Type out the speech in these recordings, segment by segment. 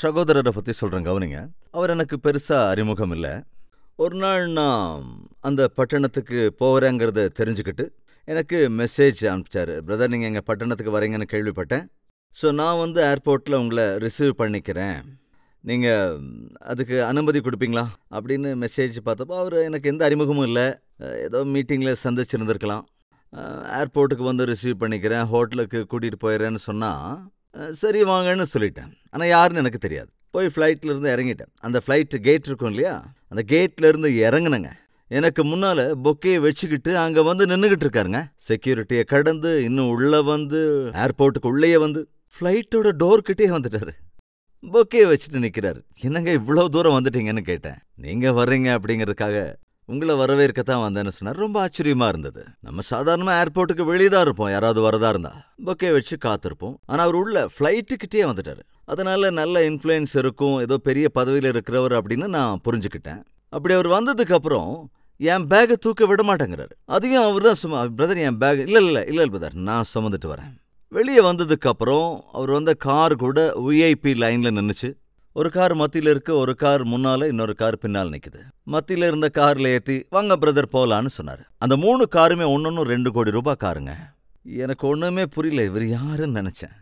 சகோதரரை பற்றி சொல்கிறேன் கவனிங்க. அவர் எனக்கு பெருசாக அறிமுகம் இல்லை. ஒரு நாள் நான் அந்த பட்டணத்துக்கு போகிறேங்கிறத தெரிஞ்சுக்கிட்டு எனக்கு மெசேஜ் அனுப்பிச்சார். பிரதர், நீங்கள் எங்கள் பட்டணத்துக்கு வரீங்கன்னு கேள்விப்பட்டேன். ஸோ நான் ஏர்போர்ட்டில் உங்களை ரிசீவ் பண்ணிக்கிறேன், நீங்கள் அதுக்கு அனுமதி கொடுப்பீங்களா அப்படின்னு மெசேஜ் பார்த்தப்போ அவர் எனக்கு எந்த அறிமுகமும் இல்லை. ஏதோ மீட்டிங்கில் சந்திச்சிருந்துருக்கலாம். ஏர்போர்ட்டுக்கு வந்து ரிசீவ் பண்ணிக்கிறேன், ஹோட்டலுக்கு கூட்டிகிட்டு போயிடுறேன்னு சொன்னால் சரி வாங்கன்னு சொல்லிட்டேன். ஆனால் யாருன்னு எனக்கு தெரியாது. போய் ஃப்ளைட்லேருந்து இறங்கிட்டேன். அந்த ஃப்ளைட்டு கேட் இருக்கும் இல்லையா, அந்த கேட்லேருந்து இறங்குனங்க. எனக்கு முன்னால் பொக்கையை வச்சுக்கிட்டு அங்கே நின்றுக்கிட்டு இருக்காருங்க. செக்யூரிட்டியை கடந்து இன்னும் உள்ளே ஏர்போர்ட்டுக்கு உள்ளேயே ஃப்ளைட்டோட டோர்கிட்டே வந்துட்டாரு. பொக்கையை வச்சுட்டு நிற்கிறாரு. என்னங்க இவ்வளோ தூரம் வந்துட்டீங்கன்னு கேட்டேன். நீங்கள் வர்றீங்க அப்படிங்கிறதுக்காக உங்களை வரவேற்கத்தான் வந்தேன்னு சொன்னார். ரொம்ப ஆச்சரியமா இருந்தது. நம்ம சாதாரணமாக ஏர்போர்ட்டுக்கு வெளியே தான் இருப்போம், யாராவது வரதா இருந்தா பொக்கையை வச்சு காத்திருப்போம். ஆனால் அவர் உள்ள ஃப்ளைட்டுக்கிட்டே வந்துட்டாரு. அதனால நல்ல இன்ஃப்ளூயன்ஸ் இருக்கும், ஏதோ பெரிய பதவியில் இருக்கிறவர் அப்படின்னு நான் புரிஞ்சுக்கிட்டேன். அப்படி அவர் வந்ததுக்கு அப்புறம் என் பேக்கை தூக்க விட மாட்டேங்கிறாரு. அதையும் அவர் தான் பிரதர் என் பேக் இல்லை பிரதர், நான் சுமந்துட்டு வரேன். வெளியே வந்ததுக்கு அப்புறம் அவர் கார் கூட விஐபி லைனில் நின்றுச்சு. ஒரு கார் மத்தியில் இருக்கு, ஒரு கார் முன்னால், இன்னொரு கார் பின்னால் நிற்குது. மத்தியில் இருந்த காரில் ஏற்றி வாங்க பிரதர் போகலான்னு சொன்னார். அந்த 3 காருமே ஒன்னொன்னு 2 கோடி ரூபாய் காருங்க. எனக்கு ஒன்றுமே புரியல, இவர் யாருன்னு நினச்சேன்.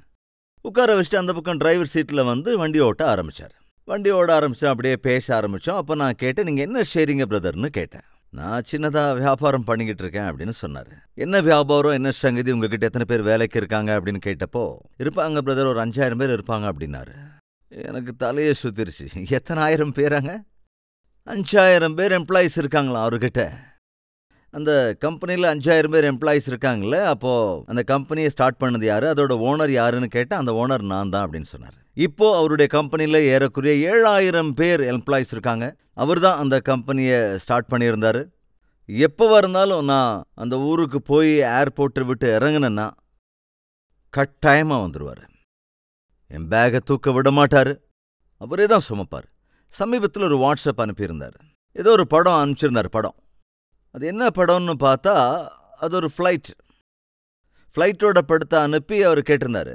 உட்கார வச்சுட்டு அந்த பக்கம் டிரைவர் சீட்டில் வண்டி ஓட்ட ஆரம்பித்தார். வண்டி ஓட ஆரம்பித்தோம், அப்படியே பேச ஆரம்பித்தோம். அப்போ நான் கேட்டேன், நீங்கள் என்ன செய்றீங்க பிரதர்னு கேட்டேன். நான் சின்னதாக வியாபாரம் பண்ணிக்கிட்டு இருக்கேன் அப்படின்னு சொன்னார். என்ன வியாபாரம், என்ன சங்கதி, உங்ககிட்ட எத்தனை பேர் வேலைக்கு இருக்காங்க அப்படின்னு கேட்டப்போ, இருப்பாங்க பிரதர், ஒரு 5000 பேர் இருப்பாங்க அப்படின்னாரு. எனக்கு தலையை சுத்திருச்சு. எத்தனை 1000 பேராங்க? 5000 பேர் எம்ப்ளாயீஸ் இருக்காங்களா அவர்கிட்ட. அந்த கம்பெனியில் 5000 பேர் எம்ப்ளாயீஸ் இருக்காங்களே. அப்போது அந்த கம்பெனியை ஸ்டார்ட் பண்ணது யார், அதோட ஓனர் யாருன்னு கேட்டால் அந்த ஓனர் நான் தான் அப்படின்னு சொன்னார். இப்போது அவருடைய கம்பெனியில் ஏறக்குறைய 7000 பேர் எம்ப்ளாயீஸ் இருக்காங்க. அவர் தான் அந்த கம்பெனியை ஸ்டார்ட் பண்ணியிருந்தார். எப்போவா இருந்தாலும் நான் அந்த ஊருக்கு போய் ஏர்போர்ட்டை விட்டு இறங்கினேன்னா கட்டாயமாக வந்துடுவார். என் பேகை தூக்க விட மாட்டார், அவரே தான் சுமப்பார். சமீபத்தில் ஒரு வாட்ஸ்அப் அனுப்பியிருந்தார். ஏதோ ஒரு படம் அனுப்பிச்சிருந்தார். படம் அது என்ன படம்னு பார்த்தா அது ஒரு ஃப்ளைட்டோட படத்தை அனுப்பி அவர் கேட்டிருந்தார்,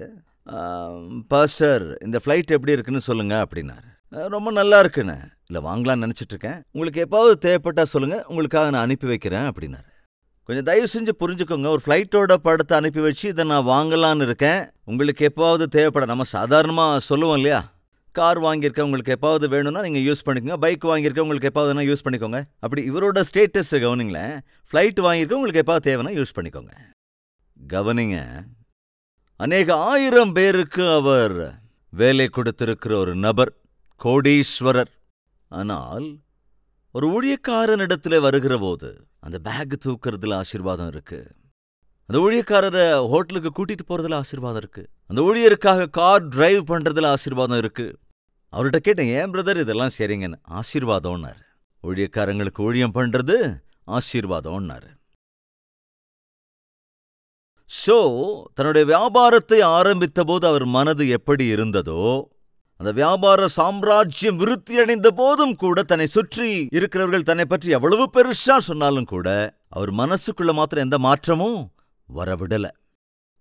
பாஸ்டர் இந்த ஃப்ளைட் எப்படி இருக்குன்னு சொல்லுங்கள் அப்படின்னாரு. ரொம்ப நல்லா இருக்குண்ணே. இல்லை வாங்கலான்னு நினச்சிட்ருக்கேன், உங்களுக்கு எப்பாவது தேவைப்பட்டால் சொல்லுங்கள், உங்களுக்காக நான் அனுப்பி வைக்கிறேன் அப்படின்னாரு. கொஞ்சம் தயவு செஞ்சு புரிஞ்சுக்கோங்க, ஒரு ஃப்ளைட்டோட படத்தை அனுப்பி வச்சு இதை நான் வாங்கலான்னு இருக்கேன், உங்களுக்கு எப்பாவது தேவைப்பட. நம்ம சாதாரணமாக சொல்லுவோம் இல்லையா, கார் வாங்கியிருக்கேன் உங்களுக்கு எப்பாவது வேணும்னா நீங்கள் யூஸ் பண்ணிக்கோங்க, பைக் வாங்கியிருக்கேன் உங்களுக்கு எப்பாவதுனா யூஸ் பண்ணிக்கோங்க. அப்படி இவரோட ஸ்டேட்டஸ் கவனிங்களேன். ஃப்ளைட் வாங்கியிருக்கேன் உங்களுக்கு எப்பாவது தேவைன்னா யூஸ் பண்ணிக்கோங்க. கவனிங்க, அநேக 1000 பேருக்கு அவர் வேலை கொடுத்திருக்கிற ஒரு நபர், கோடீஸ்வரர். ஆனால் ஒரு ஊழியக்காரனிடத்தில் வருகிற போது அந்த பேக் தூக்குறதுல ஆசீர்வாதம் இருக்கு, அந்த ஊழியக்காரரை ஹோட்டலுக்கு கூட்டிட்டு போறதுல ஆசீர்வாதம் இருக்கு, அந்த ஊழியருக்காக கார் டிரைவ் பண்றதுல ஆசீர்வாதம் இருக்கு. அவர்கிட்ட கேட்டேன், ஏன் பிரதர் இதெல்லாம் சரிங்கன்னு. ஆசீர்வாதம்னாரு. ஊழியக்காரங்களுக்கு ஊழியம் பண்றது ஆசீர்வாதம்னாரு. ஸோ தன்னுடைய வியாபாரத்தை ஆரம்பித்த போது அவர் மனது எப்படி இருந்ததோ, அந்த வியாபார சாம்ராஜ்யம் விருத்தி அடைந்த போதும் கூட தன்னை சுற்றி இருக்கிறவர்கள் தன்னை பற்றி எவ்வளவு பெருசா சொன்னாலும் கூட அவர் மனசுக்குள்ள மாத்திரம் எந்த மாற்றமும் வரவிடல.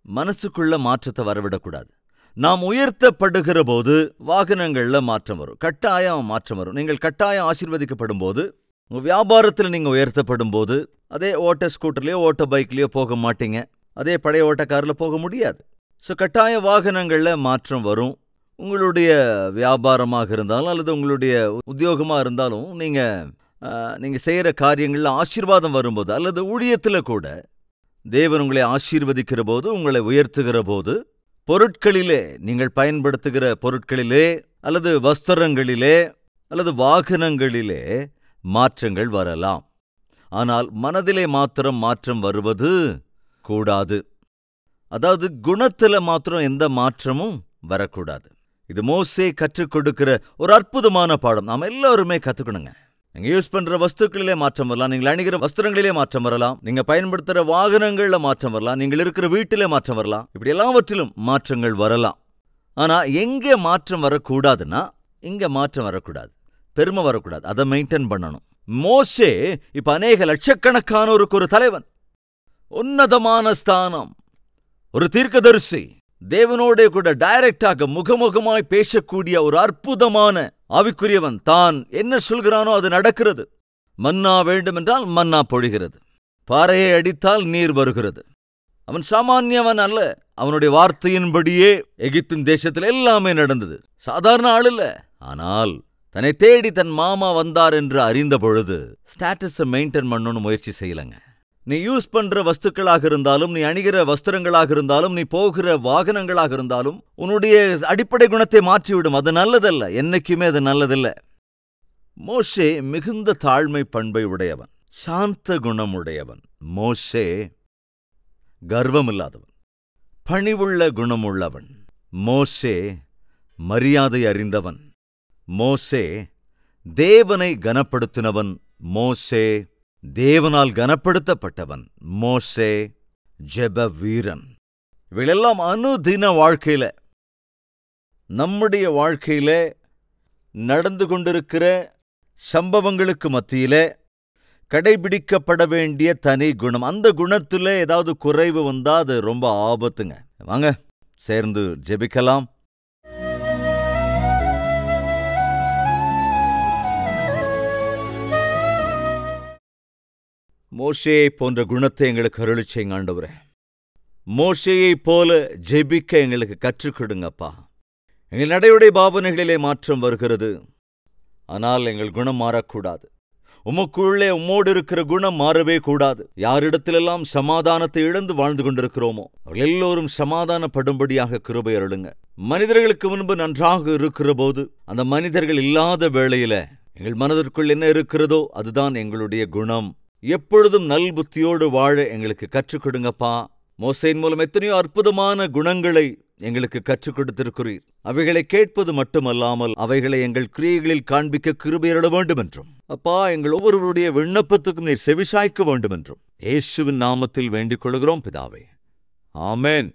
மனசுக்குள்ள மாற்றத்தை வரவிடக்கூடாது. நாம் உயர்த்தப்படுகிற போது வாகனங்கள்ல மாற்றம் வரும், கட்டாயம் மாற்றம் வரும். நீங்கள் கட்டாயம் ஆசீர்வதிக்கப்படும் போது, உங்க வியாபாரத்தில் நீங்க உயர்த்தப்படும் போது, அதே ஓட்ட ஸ்கூட்டர்லயோ ஓட்ட பைக்லயோ போக மாட்டீங்க, அதே பழைய ஓட்டக்காரில் போக முடியாது. ஸோ கட்டாய வாகனங்களில் மாற்றம் வரும். உங்களுடைய வியாபாரமாக இருந்தாலும் அல்லது உங்களுடைய உத்தியோகமாக இருந்தாலும் நீங்கள் செய்கிற காரியங்களில் ஆசீர்வாதம் வரும்போது, அல்லது ஊழியத்தில் கூட தேவன் உங்களை ஆசீர்வதிக்கிற போது, உங்களை உயர்த்துகிற போது, பொருட்களிலே நீங்கள் பயன்படுத்துகிற பொருட்களிலே அல்லது வஸ்திரங்களிலே அல்லது வாகனங்களிலே மாற்றங்கள் வரலாம். ஆனால் மனதிலே மாத்திரம் மாற்றம் வருவது கூடாது. அதாவது குணத்தில் மாத்திரம் எந்த மாற்றமும் வரக்கூடாது. இது மோசே கற்றுக் கொடுக்கிற ஒரு அற்புதமான பாடம். நாம் எல்லாருமே கற்றுக்கணுங்க. நீங்கள் யூஸ் பண்ணுற வஸ்துக்களிலே மாற்றம் வரலாம், நீங்கள் அணிகிற வஸ்திரங்களிலே மாற்றம் வரலாம், நீங்கள் பயன்படுத்துகிற வாகனங்களில் மாற்றம் வரலாம், நீங்கள் இருக்கிற வீட்டிலே மாற்றம் வரலாம். இப்படி எல்லாவற்றிலும் மாற்றங்கள் வரலாம். ஆனால் எங்கே மாற்றம் வரக்கூடாதுன்னா, இங்கே மாற்றம் வரக்கூடாது, பெருமை வரக்கூடாது. அதை மெயின்டைன் பண்ணணும். மோசே இப்ப அநேக லட்சக்கணக்கானோருக்கு ஒரு தலைவன், உன்னதமான ஸ்தானம், ஒரு தீர்க்கதரிசி. தேவனோடே கூட டைரக்டாக முகமுகமாய் பேசக்கூடிய ஒரு அற்புதமான ஆவிக்குரியவன். தான் என்ன சொல்கிறானோ அது நடக்கிறது. மன்னா வேண்டுமென்றால் மன்னா பொழிகிறது. பாறையை அடித்தால் நீர் வருகிறது. அவன் சாமானியவன் அல்ல. அவனுடைய வார்த்தையின்படியே எகிப்தின் தேசத்தில் எல்லாமே நடந்தது. சாதாரண ஆள் இல்ல. ஆனால் தன்னை தேடி தன் மாமா வந்தார் என்று அறிந்த பொழுது ஸ்டேட்டஸை மெயின்டைன் பண்ணணும்னு முயற்சி செய்யலங்க. நீ யூஸ் பண்ற வஸ்துக்களாக இருந்தாலும், நீ அணிகிற வஸ்திரங்களாக இருந்தாலும், நீ போகிற வாகனங்களாக இருந்தாலும் உன்னுடைய அடிப்படை குணத்தை மாற்றிவிடும். அது நல்லதல்ல. என்னைக்குமே அது நல்லதில்ல. மோசே மிகுந்த தாழ்மை பண்பை உடையவன், சாந்த குணமுடையவன். மோசே கர்வமில்லாதவன், பணிவுள்ள குணமுள்ளவன். மோசே மரியாதை அறிந்தவன். மோசே தேவனை கனப்படுத்தினவன். மோசே தேவனால் கனப்படுத்தப்பட்டவன். மோசே ஜெப வீரன். இவையெல்லாம் அனுதின வாழ்க்கையில, நம்முடைய வாழ்க்கையில நடந்து கொண்டிருக்கிற சம்பவங்களுக்கு மத்தியில கடைபிடிக்கப்பட வேண்டிய தனி குணம். அந்த குணத்துல ஏதாவது குறைவு வந்தா அது ரொம்ப ஆபத்துங்க. வாங்க சேர்ந்து ஜெபிக்கலாம். மோசேயை போன்ற குணத்தை எங்களுக்கு அருளி செய்யுங்க ஆண்டவரே. மோசேயைப் போல ஜெபிக்க எங்களுக்கு கற்றுக் கொடுங்கப்பா. எங்கள் நடையுடைய பாவனைகளிலே மாற்றம் வருகிறது. ஆனால் எங்கள் குணம் மாறக்கூடாது. உமக்குள்ளே உம்மோடு இருக்கிற குணம் மாறவே கூடாது. யாரிடத்திலெல்லாம் சமாதானத்தை இழந்து வாழ்ந்து கொண்டிருக்கிறோமோ அவர்கள் எல்லோரும் சமாதானப்படும்படியாக கிருபை அருளுங்க. மனிதர்களுக்கு முன்பு நன்றாக இருக்கிற போது அந்த மனிதர்கள் இல்லாத வேளையில எங்கள் மனதிற்குள் என்ன இருக்கிறதோ அதுதான் எங்களுடைய குணம். எப்பொழுதும் நல் புத்தியோடு வாழ எங்களுக்கு கற்றுக் கொடுங்கப்பா. மோசேயின் மூலம் எத்தனையோ அற்புதமான குணங்களை எங்களுக்கு கற்றுக் கொடுத்திருக்கிறீர். அவைகளை கேட்பது மட்டுமல்லாமல் அவைகளை எங்கள் கிரியைகளில் காண்பிக்க கிருபை அருள வேண்டும் என்றும் அப்பா, எங்கள் ஒவ்வொருவருடைய விண்ணப்பத்துக்கும் நீர் செவிசாய்க்க வேண்டும் என்றும் இயேசுவின் நாமத்தில் வேண்டிக் கொள்கிறோம் பிதாவே. ஆமென்.